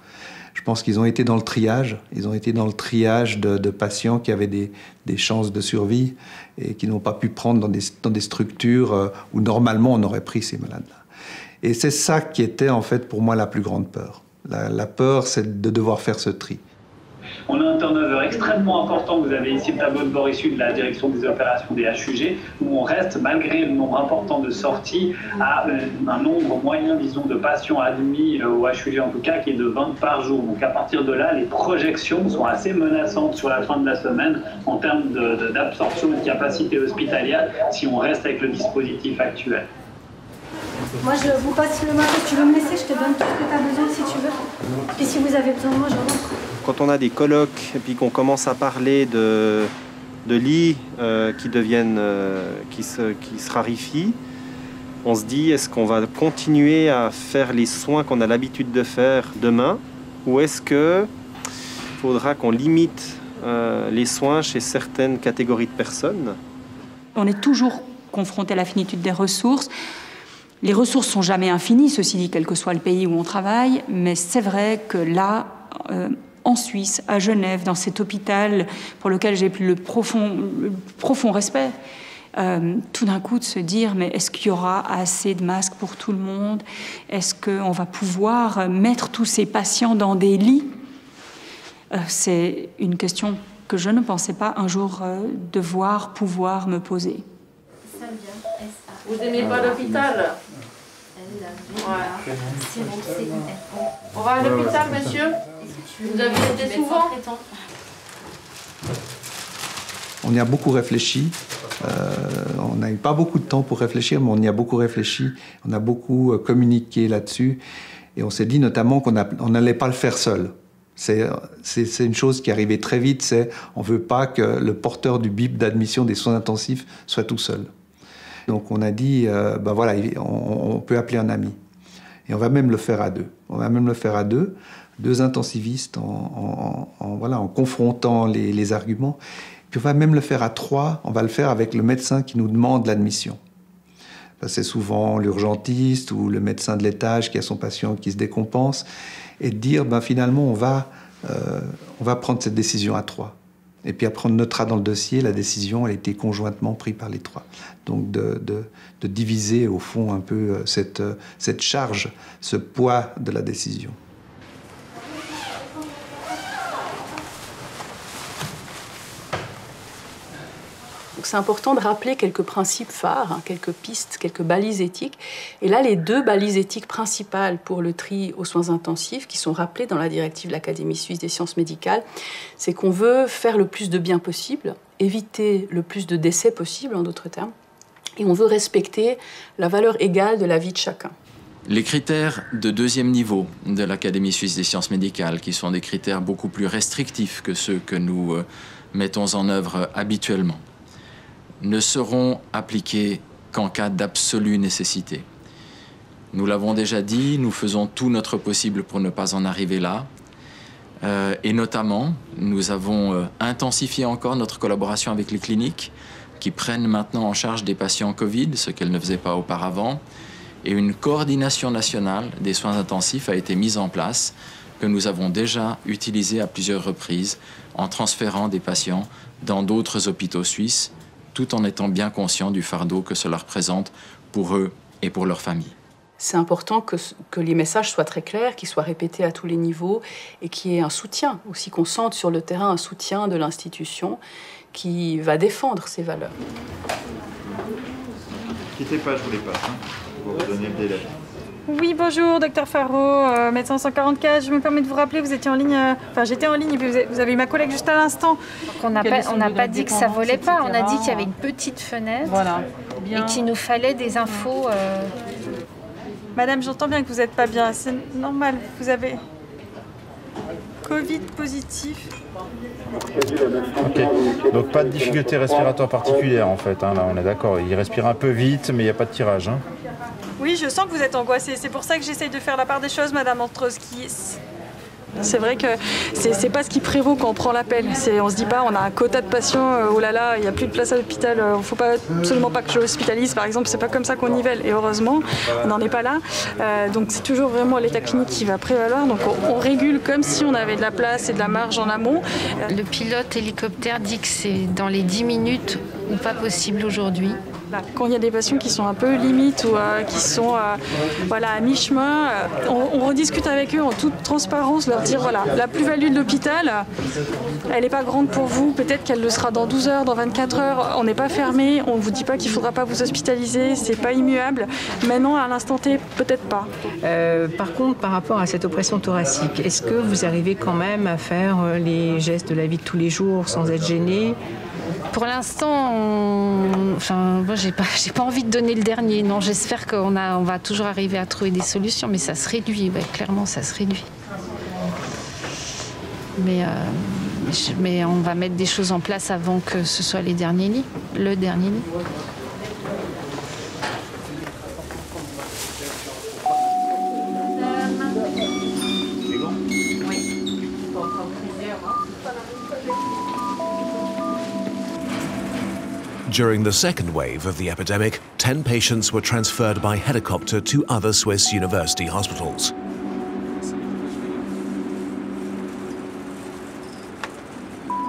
Je pense qu'ils ont été dans le triage. Ils ont été dans le triage de patients qui avaient des chances de survie et qui n'ont pas pu prendre dans des structures où normalement on aurait pris ces malades-là. Et c'est ça qui était en fait pour moi la plus grande peur. La peur, c'est de devoir faire ce tri. On a un turnover extrêmement important. Vous avez ici le tableau de bord issu de la direction des opérations des HUG, où on reste, malgré le nombre important de sorties, à un nombre moyen, disons, de patients admis au HUG en tout cas, qui est de 20 par jour. Donc à partir de là, les projections sont assez menaçantes sur la fin de la semaine en termes d'absorption et de capacité hospitalière si on reste avec le dispositif actuel. Moi, je vous passe le matin. Si tu veux me laisser, je te donne tout ce que tu as besoin si tu veux. Et si vous avez besoin de moi, je rentre. Quand on a des colloques et puis qu'on commence à parler de lits qui deviennent, qui se raréfient, on se dit, est-ce qu'on va continuer à faire les soins qu'on a l'habitude de faire demain, ou est-ce qu'il faudra qu'on limite les soins chez certaines catégories de personnes? On est toujours confronté à la finitude des ressources. Les ressources sont jamais infinies, ceci dit, quel que soit le pays où on travaille, mais c'est vrai que là, en Suisse, à Genève, dans cet hôpital pour lequel j'ai plus le profond respect, tout d'un coup de se dire, mais est-ce qu'il y aura assez de masques pour tout le monde? Est-ce qu'on va pouvoir mettre tous ces patients dans des lits? C'est une question que je ne pensais pas un jour pouvoir me poser. Vous n'aimez pas l'hôpital? Ouais. On va à l'hôpital, monsieur? Vous avez été souvent? On y a beaucoup réfléchi. On n'a eu pas beaucoup de temps pour réfléchir, mais on y a beaucoup réfléchi. On a beaucoup communiqué là-dessus. Et on s'est dit notamment qu'on n'allait pas le faire seul. C'est une chose qui arrivait très vite, on ne veut pas que le porteur du BIP d'admission des soins intensifs soit tout seul. Donc on a dit, voilà, on peut appeler un ami. Et on va même le faire à deux. On va même le faire à deux intensivistes, en confrontant les arguments. Puis on va même le faire à trois. On va le faire avec le médecin qui nous demande l'admission. C'est souvent l'urgentiste ou le médecin de l'étage qui a son patient qui se décompense. Et de dire, finalement, on va prendre cette décision à trois. Et puis après, on notera dans le dossier, la décision a été conjointement prise par les trois. Donc de diviser, au fond, un peu cette charge, ce poids de la décision. C'est important de rappeler quelques principes phares, quelques pistes, quelques balises éthiques. Et là, les deux balises éthiques principales pour le tri aux soins intensifs, qui sont rappelées dans la directive de l'Académie suisse des sciences médicales, c'est qu'on veut faire le plus de bien possible, éviter le plus de décès possible, en d'autres termes, et on veut respecter la valeur égale de la vie de chacun. Les critères de deuxième niveau de l'Académie suisse des sciences médicales, qui sont des critères beaucoup plus restrictifs que ceux que nous mettons en œuvre habituellement, ne seront appliqués qu'en cas d'absolue nécessité. Nous l'avons déjà dit, nous faisons tout notre possible pour ne pas en arriver là. Et notamment, nous avons intensifié encore notre collaboration avec les cliniques qui prennent maintenant en charge des patients Covid, ce qu'elles ne faisaient pas auparavant. Et une coordination nationale des soins intensifs a été mise en place que nous avons déjà utilisé à plusieurs reprises en transférant des patients dans d'autres hôpitaux suisses, tout en étant bien conscients du fardeau que cela représente pour eux et pour leurs familles. C'est important que les messages soient très clairs, qu'ils soient répétés à tous les niveaux et qu'il y ait un soutien, aussi qu'on sente sur le terrain un soutien de l'institution qui va défendre ces valeurs. Quittez pas, je vous les passe, hein. On va vous donner le délai. Oui, bonjour, docteur Faro, médecin 144. Je me permets de vous rappeler, vous étiez en ligne, j'étais en ligne et puis vous avez eu ma collègue juste à l'instant. On n'a pas dit que ça volait pas, on a dit qu'il y avait une petite fenêtre et qu'il nous fallait des infos. Madame, j'entends bien que vous n'êtes pas bien, c'est normal, vous avez Covid positif. Ok, donc pas de difficulté respiratoire particulière en fait, hein, là on est d'accord. Il respire un peu vite, mais il n'y a pas de tirage. Hein. Oui, je sens que vous êtes angoissée. C'est pour ça que j'essaye de faire la part des choses, Madame Antrowski. C'est vrai que c'est pas ce qui prévaut quand on prend l'appel. On se dit pas, on a un quota de patients, oh là là, il n'y a plus de place à l'hôpital, il ne faut absolument pas que je l'hospitalise, par exemple. C'est pas comme ça qu'on nivelle. Et heureusement, on n'en est pas là. Donc c'est toujours vraiment l'état clinique qui va prévaloir. Donc on régule comme si on avait de la place et de la marge en amont. Le pilote hélicoptère dit que c'est dans les 10 minutes ou pas possible aujourd'hui. Quand il y a des patients qui sont un peu limites ou qui sont voilà, à mi-chemin, on rediscute avec eux en toute transparence, leur dire voilà, la plus-value de l'hôpital, elle n'est pas grande pour vous, peut-être qu'elle le sera dans 12 heures, dans 24 heures, on n'est pas fermé, on ne vous dit pas qu'il ne faudra pas vous hospitaliser, c'est pas immuable. Maintenant, à l'instant T, peut-être pas. Par contre, par rapport à cette oppression thoracique, est-ce que vous arrivez quand même à faire les gestes de la vie de tous les jours sans être gêné ? Pour l'instant, moi, j'ai pas envie de donner le dernier. Non, j'espère qu'on va toujours arriver à trouver des solutions, mais ça se réduit. Clairement, ça se réduit. Mais on va mettre des choses en place avant que ce soit les derniers lits, le dernier lit. During the second wave of the epidemic, 10 patients were transferred by helicopter to other Swiss university hospitals.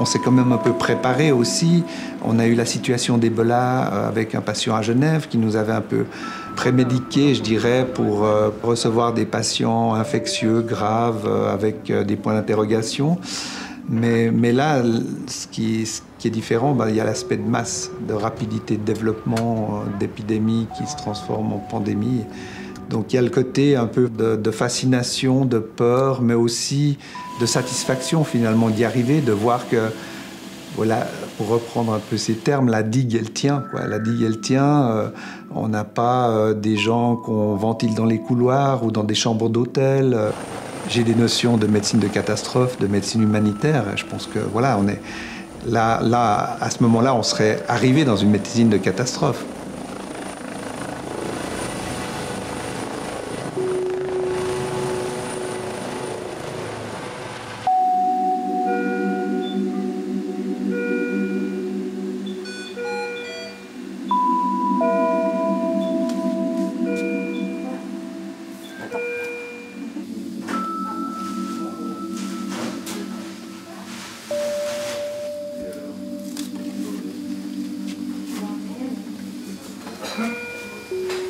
On s'est quand même un peu préparé aussi. On a eu la situation d'Ebola avec un patient à Genève qui nous avait un peu prémédiqué, je dirais, pour recevoir des patients infectieux, graves, avec des points d'interrogation. Mais là, ce qui est différent, il y a l'aspect de masse, de rapidité de développement, d'épidémie qui se transforme en pandémie. Donc il y a le côté un peu de fascination, de peur, mais aussi de satisfaction finalement d'y arriver, de voir que, voilà, pour reprendre un peu ces termes, la digue elle tient, quoi. La digue elle tient, on n'a pas des gens qu'on ventile dans les couloirs ou dans des chambres d'hôtel. J'ai des notions de médecine de catastrophe, de médecine humanitaire. Je pense que voilà, on est là, à ce moment-là, on serait arrivé dans une médecine de catastrophe.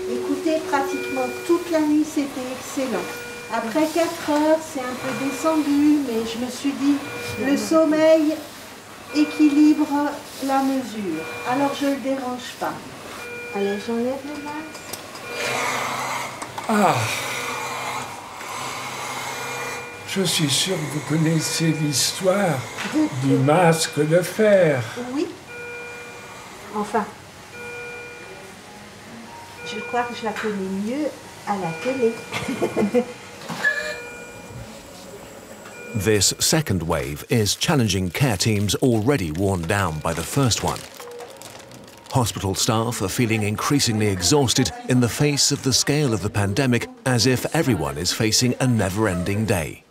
Écoutez, pratiquement toute la nuit, c'était excellent. Après 4 heures, c'est un peu descendu, mais je me suis dit, le sommeil équilibre la mesure. Alors je ne le dérange pas. Allez, j'enlève le masque. Ah. Je suis sûr que vous connaissez l'histoire du masque de fer. Oui. Enfin, je crois que je la connais mieux à la télé. This second wave is challenging care teams already worn down by the first one. Hospital staff are feeling increasingly exhausted in the face of the scale of the pandemic, as if everyone is facing a never-ending day.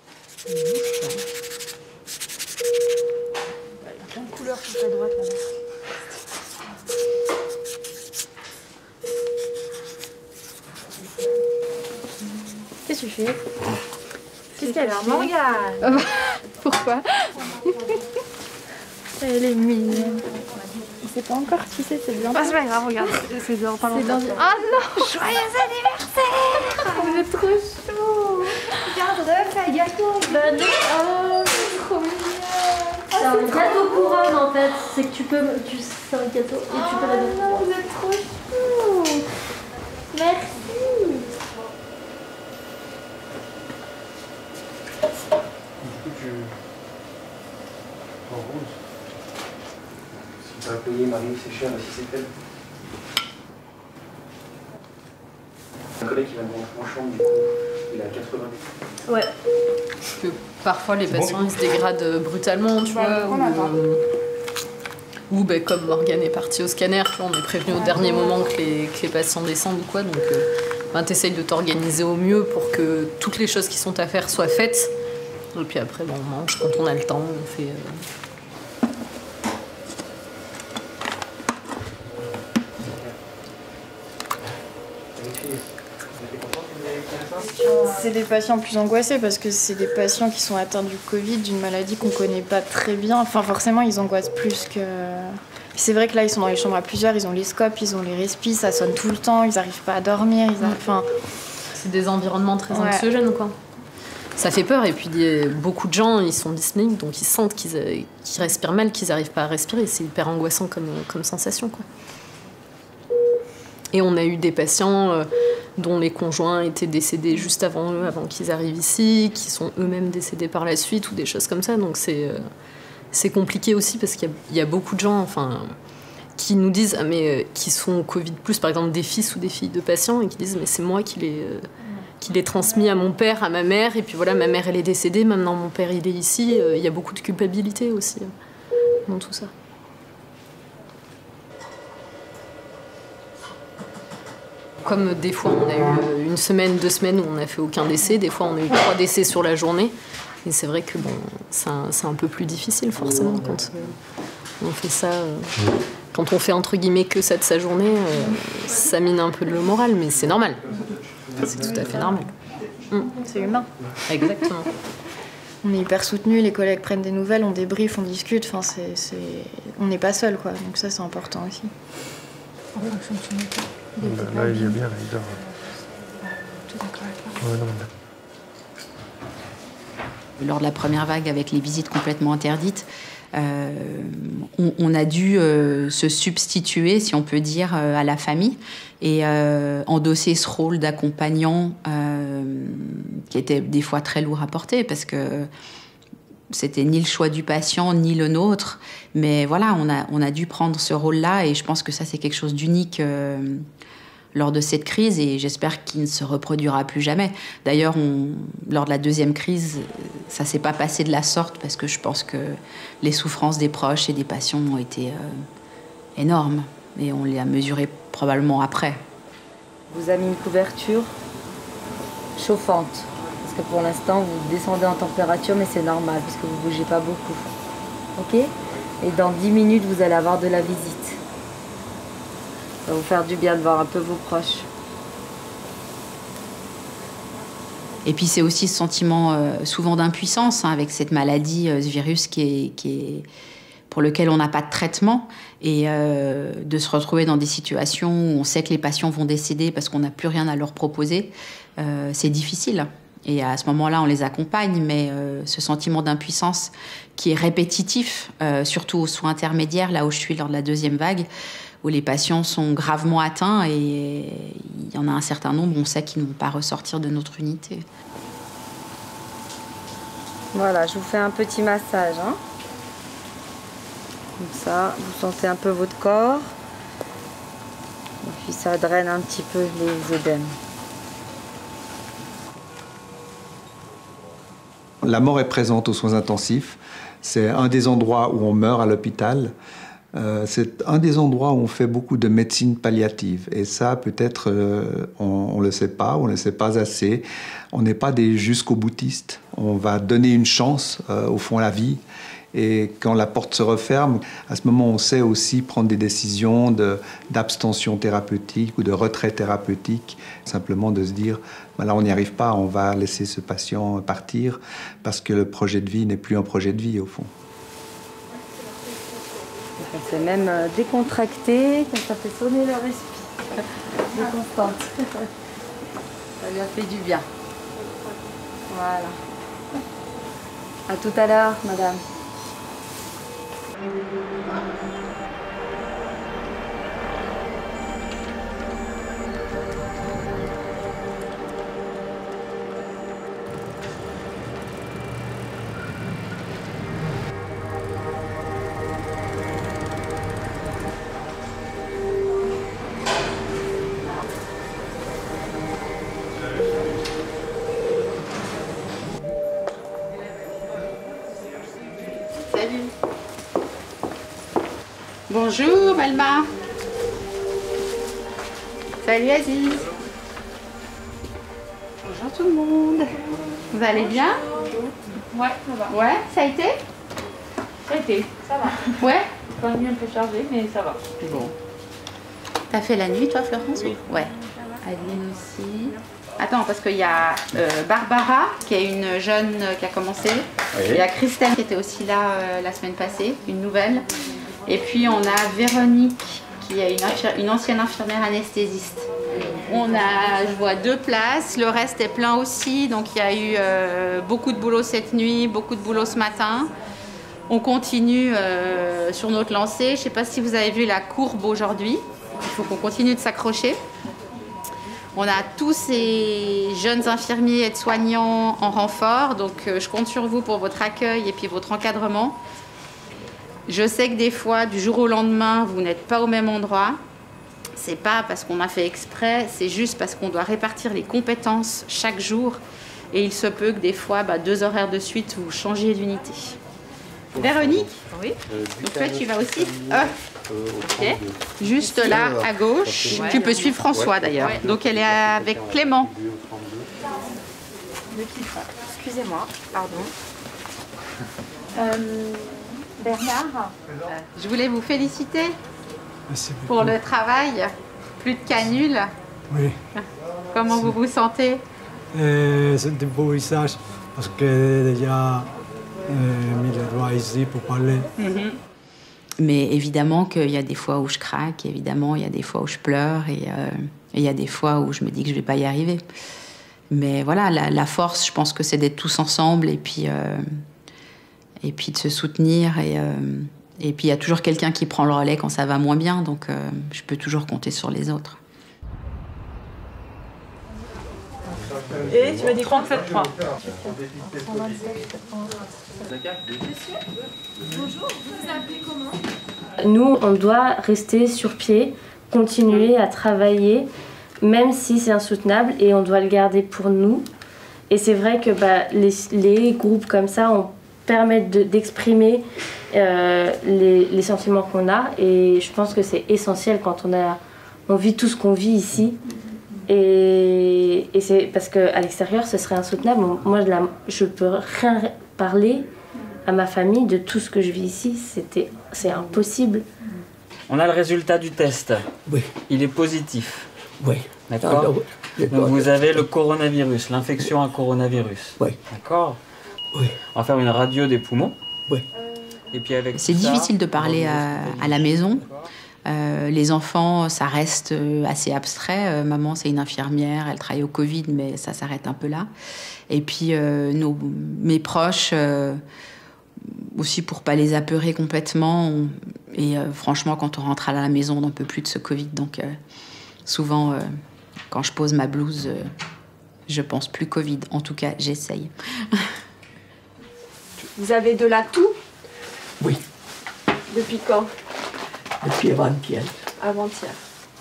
Qu'est-ce que tu fais? Qu'est-ce qu'elle a, Morgane? Pourquoi? Elle est mignonne. C'est pas encore, tu sais, c'est bien. Ah, c'est pas grave, regarde. C'est dans pas longtemps. Ah non! Joyeux anniversaire! Vous êtes trop chou! Regarde, refais gâteau! Ben non! Oh, c'est trop mignon! C'est un gâteau couronne en fait, c'est que c'est un gâteau et tu peux la donner. Non, vous êtes trop chou! Merci! En rose. Si tu as payé Marie, c'est cher, mais si c'est elle. Un collègue qui va me rendre franchement, du coup, il a 80. Ouais. Parce que parfois les patients ils se dégradent brutalement, tu vois. Ou ben, comme Morgane est partie au scanner, tu vois, on est prévenu au dernier moment que les patients descendent ou quoi. Donc t'essayes de t'organiser au mieux pour que toutes les choses qui sont à faire soient faites. Et puis après, on mange quand on a le temps, on fait... C'est des patients plus angoissés parce que c'est des patients qui sont atteints du Covid, d'une maladie qu'on connaît pas très bien. Enfin, forcément, ils angoissent plus que... C'est vrai que là, ils sont dans les chambres à plusieurs, ils ont les scopes, ils ont les respis, ça sonne tout le temps, ils n'arrivent pas à dormir. Enfin... C'est des environnements très anxiogènes, quoi. Ça fait peur, et puis beaucoup de gens, ils sont dyspnéiques, donc ils sentent qu'ils respirent mal, qu'ils n'arrivent pas à respirer. C'est hyper angoissant comme sensation, quoi. Et on a eu des patients dont les conjoints étaient décédés juste avant eux, avant qu'ils arrivent ici, qui sont eux-mêmes décédés par la suite, ou des choses comme ça. Donc c'est compliqué aussi, parce qu'il y a beaucoup de gens qui nous disent, qui sont Covid+, par exemple des fils ou des filles de patients, et qui disent mais c'est moi qui l'ai transmis à mon père, à ma mère, et puis voilà, ma mère elle est décédée, maintenant mon père il est ici. Il y a beaucoup de culpabilité aussi dans tout ça. Comme des fois on a eu une semaine, 2 semaines où on n'a fait aucun décès, des fois on a eu 3 décès sur la journée, et c'est vrai que c'est un peu plus difficile forcément quand on fait ça. Quand on fait entre guillemets que ça de sa journée, ça mine un peu le moral, mais c'est normal. C'est tout à fait normal. C'est humain. Exactement. On est hyper soutenus, les collègues prennent des nouvelles, on débriefe, on discute. Enfin, on n'est pas seul, quoi. Donc ça, c'est important aussi. Là, il est bien, il dort. Lors de la première vague, avec les visites complètement interdites, on a dû se substituer, si on peut dire, à la famille et endosser ce rôle d'accompagnant qui était des fois très lourd à porter parce que c'était ni le choix du patient ni le nôtre. Mais voilà, on a dû prendre ce rôle-là et je pense que ça, c'est quelque chose d'unique lors de cette crise et j'espère qu'il ne se reproduira plus jamais. D'ailleurs, lors de la deuxième crise, ça ne s'est pas passé de la sorte parce que je pense que les souffrances des proches et des patients ont été énormes et on les a mesurées probablement après. On vous a mis une couverture chauffante parce que pour l'instant, vous descendez en température mais c'est normal parce que vous ne bougez pas beaucoup. Ok ? Et dans 10 minutes, vous allez avoir de la visite. Ça va vous faire du bien de voir un peu vos proches. Et puis c'est aussi ce sentiment souvent d'impuissance avec cette maladie, ce virus pour lequel on n'a pas de traitement. Et de se retrouver dans des situations où on sait que les patients vont décéder parce qu'on n'a plus rien à leur proposer, c'est difficile. Et à ce moment-là, on les accompagne, mais ce sentiment d'impuissance qui est répétitif, surtout aux soins intermédiaires, là où je suis lors de la deuxième vague, où les patients sont gravement atteints et il y en a un certain nombre, on sait qu'ils ne vont pas ressortir de notre unité. Voilà, je vous fais un petit massage. Hein. Comme ça, vous sentez un peu votre corps. Et puis ça draine un petit peu les œdèmes. La mort est présente aux soins intensifs. C'est un des endroits où on meurt à l'hôpital. C'est un des endroits où on fait beaucoup de médecine palliative. Et ça, peut-être, on ne le sait pas, on ne le sait pas assez. On n'est pas des jusqu'au-boutistes. On va donner une chance, au fond, à la vie. Et quand la porte se referme, à ce moment, on sait aussi prendre des décisions d'abstention thérapeutique ou de retrait thérapeutique. Simplement de se dire, ben là, on n'y arrive pas, on va laisser ce patient partir parce que le projet de vie n'est plus un projet de vie, au fond. On s'est même décontracté, ça fait sonner le respire. Déconstante. Ça lui a fait du bien. Voilà. À tout à l'heure, madame. Bonjour Belma. Salut Aziz. Bonjour tout le monde. Vous allez bien? Ouais, ça va. Ouais, ça a été? Ça a été, ça va. Ouais? Quand même un peu chargé, mais ça va. Bon. T'as fait la nuit toi Florence? Oui. Ouais. Adeline aussi. Attends, parce qu'il y a Barbara, qui est une jeune qui a commencé. Oui. Il y a Christelle qui était aussi là la semaine passée, une nouvelle. Et puis on a Véronique, qui est une ancienne infirmière anesthésiste. On a, je vois 2 places, le reste est plein aussi. Donc il y a eu beaucoup de boulot cette nuit, beaucoup de boulot ce matin. On continue sur notre lancée. Je ne sais pas si vous avez vu la courbe aujourd'hui. Il faut qu'on continue de s'accrocher. On a tous ces jeunes infirmiers et aides-soignants en renfort. Donc je compte sur vous pour votre accueil et puis votre encadrement. Je sais que des fois, du jour au lendemain, vous n'êtes pas au même endroit. C'est pas parce qu'on a fait exprès, c'est juste parce qu'on doit répartir les compétences chaque jour. Et il se peut que des fois, 2 horaires de suite, vous changiez d'unité. Véronique? Oui. Donc toi, tu vas aussi ok. Juste là, à gauche. Tu peux suivre François d'ailleurs. Donc elle est avec Clément. Excusez-moi, pardon. Bernard, je voulais vous féliciter pour le travail. Plus de canules. Oui. Comment vous vous sentez? C'est un beau visage parce que déjà mis les doigts ici pour parler. Mais évidemment qu'il y a des fois où je craque, évidemment il y a des fois où je pleure et il y a des fois où je me dis que je ne vais pas y arriver. Mais voilà, la force, je pense que c'est d'être tous ensemble et puis de se soutenir. Et puis il y a toujours quelqu'un qui prend le relais quand ça va moins bien, donc je peux toujours compter sur les autres. Et tu m'as dit 37 points. Bonjour, vous vous appelez comment? Nous, on doit rester sur pied, continuer à travailler, même si c'est insoutenable, et on doit le garder pour nous. Et c'est vrai que les groupes comme ça permettent d'exprimer les sentiments qu'on a, et je pense que c'est essentiel quand on vit tout ce qu'on vit ici. Et c'est parce qu'à l'extérieur, ce serait insoutenable. Moi, je peux rien parler à ma famille de tout ce que je vis ici. C'est impossible. On a le résultat du test. Oui. Il est positif. Oui. D'accord. Donc vous avez le coronavirus, l'infection à coronavirus. Oui. D'accord. Oui. On va faire une radio des poumons. Oui. Et puis avec c'est difficile de parler à la maison. Les enfants, ça reste assez abstrait. Maman, c'est une infirmière, elle travaille au Covid, mais ça s'arrête un peu là. Et puis mes proches, aussi pour pas les apeurer complètement. Franchement, quand on rentre à la maison, on n'en peut plus de ce Covid. Donc souvent, quand je pose ma blouse, je pense plus Covid. En tout cas, j'essaye. Vous avez de la toux? Oui. Depuis quand? Depuis avant-hier. Avant-hier.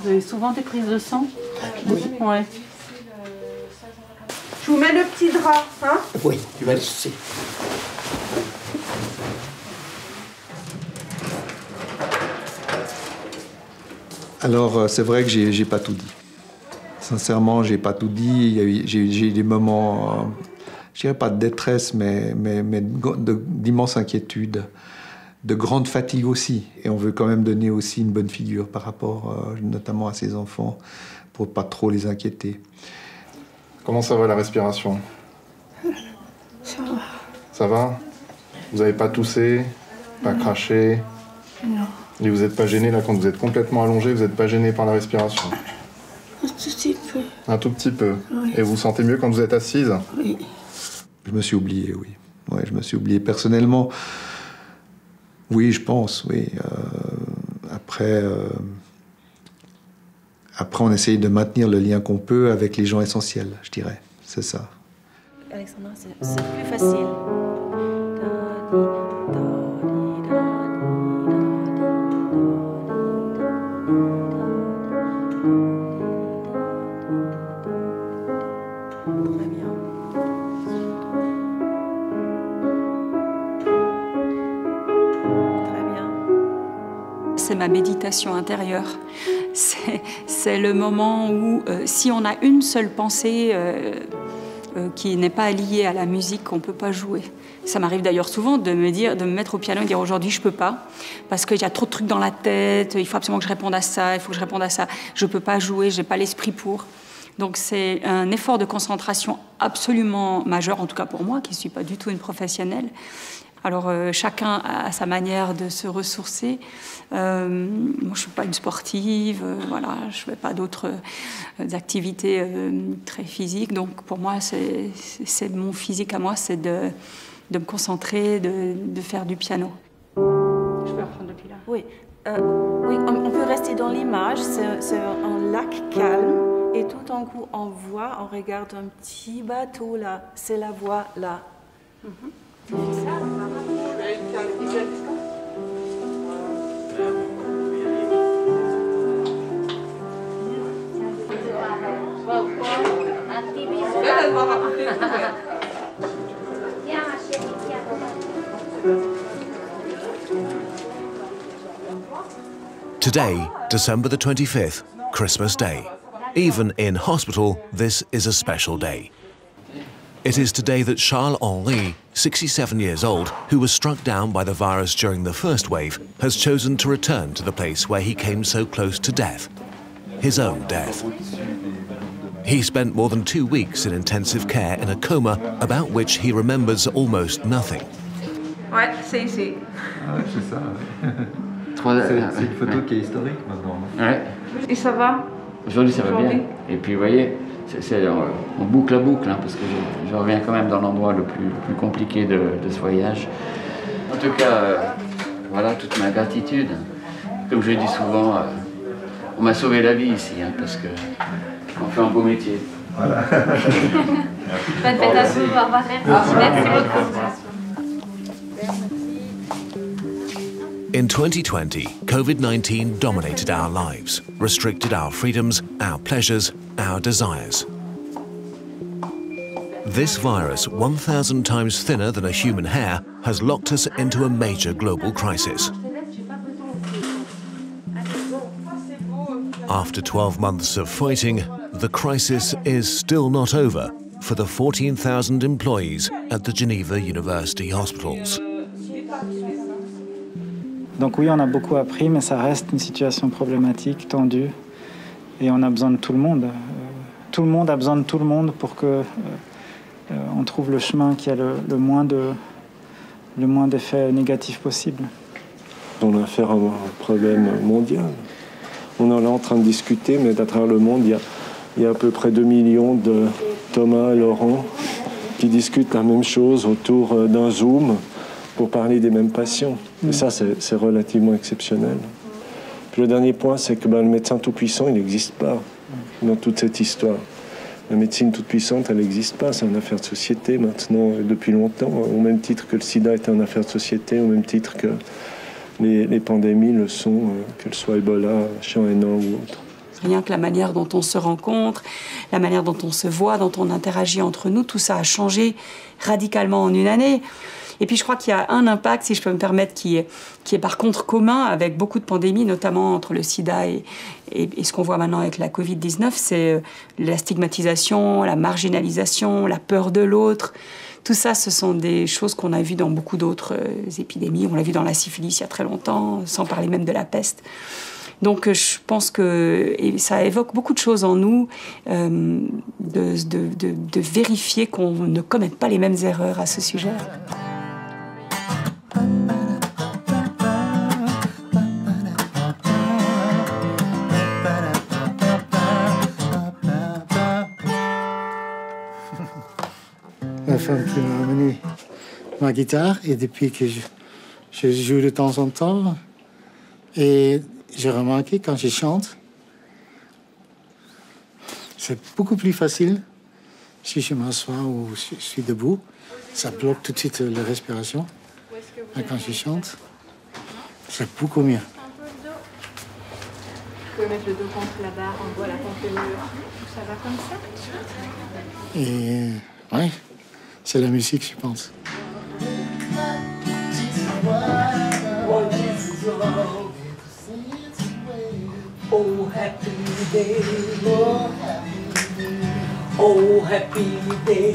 Vous avez souvent des prises de sang? Oui. Ouais. Je vous mets le petit drap, hein? Oui, tu vas laisser. Alors, c'est vrai que j'ai pas tout dit. Sincèrement, j'ai pas tout dit. J'ai eu des moments je dirais pas de détresse, mais d'immense inquiétude, de grande fatigue aussi. Et on veut quand même donner aussi une bonne figure par rapport notamment à ces enfants, pour pas trop les inquiéter. Comment ça va la respiration? Ça va. Ça va? Vous n'avez pas toussé? Pas craché? Non. Et vous n'êtes pas gêné là quand vous êtes complètement allongé, vous n'êtes pas gêné par la respiration? Un tout petit peu. Un tout petit peu. Oui. Et vous vous sentez mieux quand vous êtes assise? Oui. Je me suis oublié, oui. Ouais, je me suis oublié personnellement. Oui, je pense, oui. Après, on essaye de maintenir le lien qu'on peut avec les gens essentiels, je dirais. C'est ça. Alexandra, c'est plus facile. C'est ma méditation intérieure. C'est le moment où, si on a une seule pensée qui n'est pas liée à la musique, on ne peut pas jouer. Ça m'arrive d'ailleurs souvent de me mettre au piano et de dire aujourd'hui je ne peux pas, parce qu'il y a trop de trucs dans la tête, il faut absolument que je réponde à ça, il faut que je réponde à ça. Je ne peux pas jouer, je n'ai pas l'esprit pour. Donc c'est un effort de concentration absolument majeur, en tout cas pour moi, qui ne suis pas du tout une professionnelle. Alors chacun a sa manière de se ressourcer. Moi, je ne suis pas une sportive, voilà, je ne fais pas d'autres activités très physiques. Donc pour moi, c'est mon physique à moi, c'est de me concentrer, de faire du piano. Je peux reprendre depuis là. Oui, oui, on peut rester dans l'image. C'est un lac calme. Et tout d'un coup, on regarde un petit bateau là. C'est la voie là. Today, December the 25th, Christmas Day. Even in hospital, this is a special day. It is today that Charles Henri, 67 years old, who was struck down by the virus during the first wave, has chosen to return to the place where he came so close to death, his own death. He spent more than 2 weeks in intensive care in a coma about which he remembers almost nothing. Ouais, c'est ici. Ah ouais, c'est ça. C'est une photo qui est historique maintenant. Ouais. Et ça va? Aujourd'hui, ça va bien. Et puis, vous voyez, on boucle la boucle, hein, parce que je reviens quand même dans l'endroit le plus compliqué de ce voyage. En tout cas, voilà toute ma gratitude. Comme je dis souvent, on m'a sauvé la vie ici, hein, parce qu'on fait un beau métier. Voilà. Bonne fête à vous, au revoir. Merci beaucoup. In 2020, COVID-19 dominated our lives, restricted our freedoms, our pleasures, our desires. This virus, 1,000 times thinner than a human hair, has locked us into a major global crisis. After 12 months of fighting, the crisis is still not over for the 14,000 employees at the Geneva University hospitals. Donc oui, on a beaucoup appris, mais ça reste une situation problématique, tendue, et on a besoin de tout le monde. Tout le monde a besoin de tout le monde pour que on trouve le chemin qui a le moins d'effets négatifs possible. On a affaire à un problème mondial. On est là en train de discuter, mais à travers le monde, il y a à peu près 2 millions de Thomas et Laurent qui discutent la même chose autour d'un Zoom pour parler des mêmes patients. Et ça, c'est relativement exceptionnel. Puis le dernier point, c'est que le médecin tout-puissant, il n'existe pas dans toute cette histoire. La médecine toute-puissante, elle n'existe pas. C'est une affaire de société maintenant, depuis longtemps, au même titre que le sida est une affaire de société, au même titre que les pandémies le sont, qu'elles soient Ebola, H1N1 ou autre. Rien que la manière dont on se rencontre, la manière dont on se voit, dont on interagit entre nous, tout ça a changé radicalement en une année. Et puis je crois qu'il y a un impact, si je peux me permettre, qui est par contre commun avec beaucoup de pandémies, notamment entre le sida et ce qu'on voit maintenant avec la Covid-19, c'est la stigmatisation, la marginalisation, la peur de l'autre. Tout ça, ce sont des choses qu'on a vues dans beaucoup d'autres épidémies. On l'a vu dans la syphilis il y a très longtemps, sans parler même de la peste. Donc je pense que ça évoque beaucoup de choses en nous, de vérifier qu'on ne commette pas les mêmes erreurs à ce sujet. Ma femme qui m'a amené ma guitare et depuis que je joue de temps en temps et j'ai remarqué quand je chante, c'est beaucoup plus facile si je m'assois ou je suis debout. Ça bloque tout de suite la respiration. Et quand je chante, c'est beaucoup mieux. Vous pouvez mettre le dos contre la barre, voilà, contre le mur. Ça va comme ça? Et ouais, c'est la musique, je pense. Oh happy day, oh happy day, oh happy day.